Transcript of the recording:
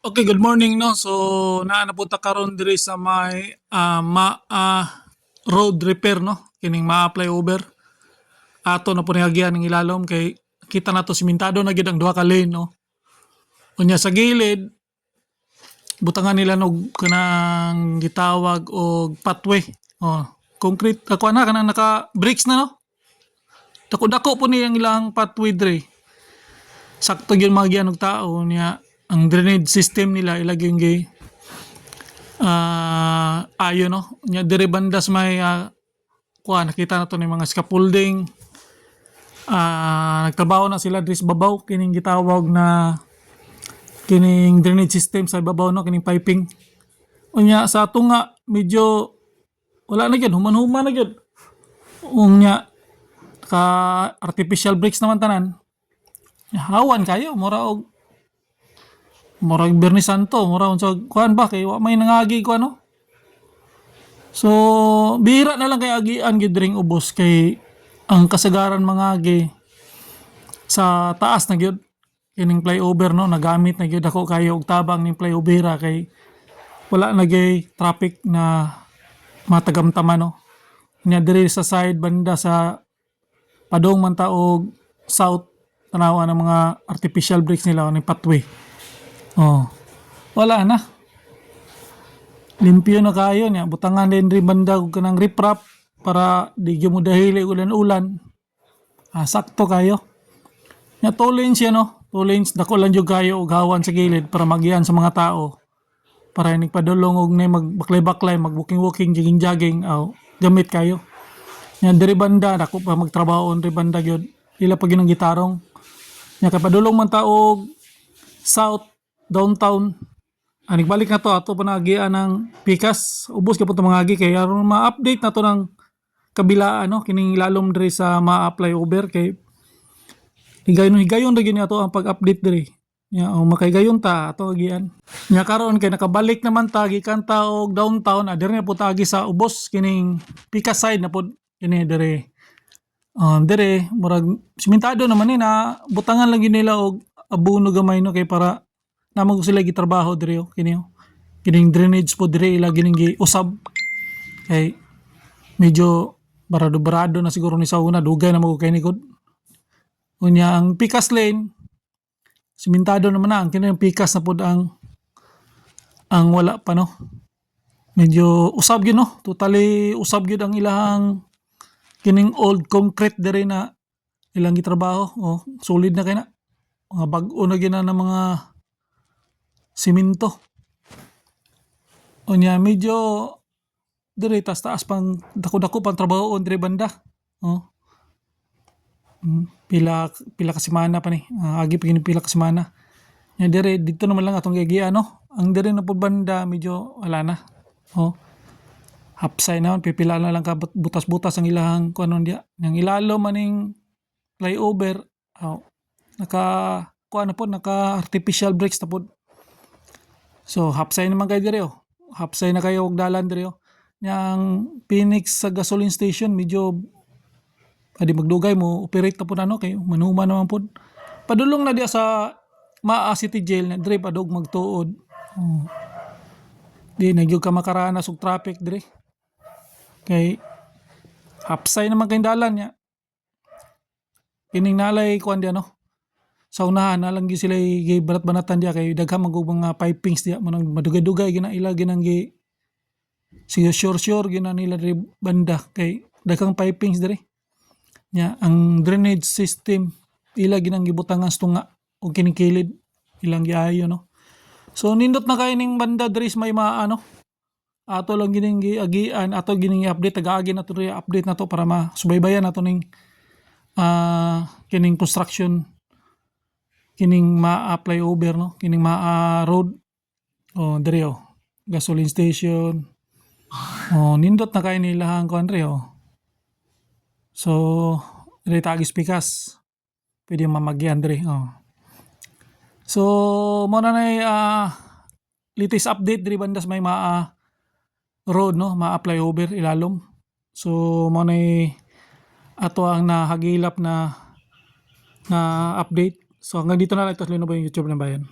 Okay, good morning no. So naa na punta karon diri sa may road repair no. Kining ma-flyover. Ato na po niagyan ng ilalom kay kita na to simentado na gid ang duha ka lane no. Unya sa gilid butangan nila og kanang gitawag og pathway. Oh, concrete ako na kanang naka bricks na no. Dako-dako po niyang ilang pathway diri. Sakto gyud magian og tao niya ang drainage system nila ilagay yung ayo no nya dire bandas may kuha nakita na to ni mga scaffolding nagtrabaho na sila diri sa babaw kining gitawag na kining drainage system sa babaw no kining piping unya sa ato nga medyo wala na gyud human-human na gyud unya ka artificial bricks naman tanan hawan kayo murag Bernie Santo mura unsa kuan ba kay wa may nangagi ko ano so bihira na lang kay agian gid ring ubos kay ang kasagaran mangagi sa taas na gyud kining flyover no nagamit na gyud ako kayo og tabang ning flyover kay wala na gay traffic na matagamtaman no nya diri sa side banda sa padong man ta og south tanawa ng mga artificial bricks nila ning pathway. Oh, wala na. Limpyo na kayo niya. Butangan din rin banda ko kanang riprap para di mo dahili ulan-ulan. Sakto kayo. Nya 2 lanes yan no. 2 lanes dako lang jud kayo og hawan sa gilid para magian sa mga tao. Para nagpadulong og nay magbaklay-baklay, magwalking-walking, jogging-jogging, gamit kayo. Nya diri banda dako pa magtrabaho diri banda gyud. Ila pa gyud ang gitarong. Nya kapadulong man ta og south downtown balik na to ato panagian ng pikas ubos gyud mga agi kay aron ma-update na to ng kabilaan no kining lalom diri sa ma-flyover kay higayon ra gyud ato ang pag-update diri nya makaygayon ta ato agian nya karon kay nakabalik naman ta gikan ta og downtown diri na pud agi sa ubos kining pikas side na pud kini diri diri murag simentado naman ni na butangan lang gyud nila og abono gamay no kay para namang sila gitrabaho diri kining drainage po diri ila gining usab kay medyo barado na siguro ni sa una dugay na magukay ni gud unya ang pikas lane simentado naman na ang kining pikas na pud ang wala pa no medyo usab gyud no totally usab gyud ang ilahang kining old concrete diri na ilang gitrabaho solid na kay na mga bag-o na gyud na mga simento. Unya medyo diri taas pang dako-dako pang trabaho diri banda. Pila ka semana pa ni. Agi pa pila ka semana. Nya diri dito naman lang atong gigian no. Ang diri na pud banda medyo wala na. Hapsay naman pipila na lang ka butas-butas ang ilahang kuanon dia. Yang ilalo maning flyover naka artificial bricks na pud. So hapsay naman kayo diri hapsay na kayo og dalan diri yang Phoenix sa gasoline station medyo adi magdugay mo operate na pud ano kay manuman naman pud padulong na dia sa Maa City Jail na diri padug magtuod di na gyud ka makaranas og traffic diri kay hapsay naman kay dalan nya kining nalay kuan di ano sa unahan na lang gyud sila gibanat-banatan dia kay daghang mga pipings dia manang madugay-dugay gina ila ginang sige sure gina nila diri banda kay daghang pipings diri nya ang drainage system ila ginang gibutangan sa tunga og kining kilid ilang giayo no so nindot na kay ning banda diri may maano ato lang gining giagian ato gining i-update tagaagi na to update na to para masubaybayan nato ning kining construction kining ma-flyover no kining road diri gasoline station nindot na kay nilahang kuan diri so diri tagis pikas pwede mamagyan diri so mo na nay latest update diri bandas may road no ma-flyover ilalom so mo nay ato ang nahagilap na update. So hanggang dito na lang, ito na ba yung YouTube ng Bayan?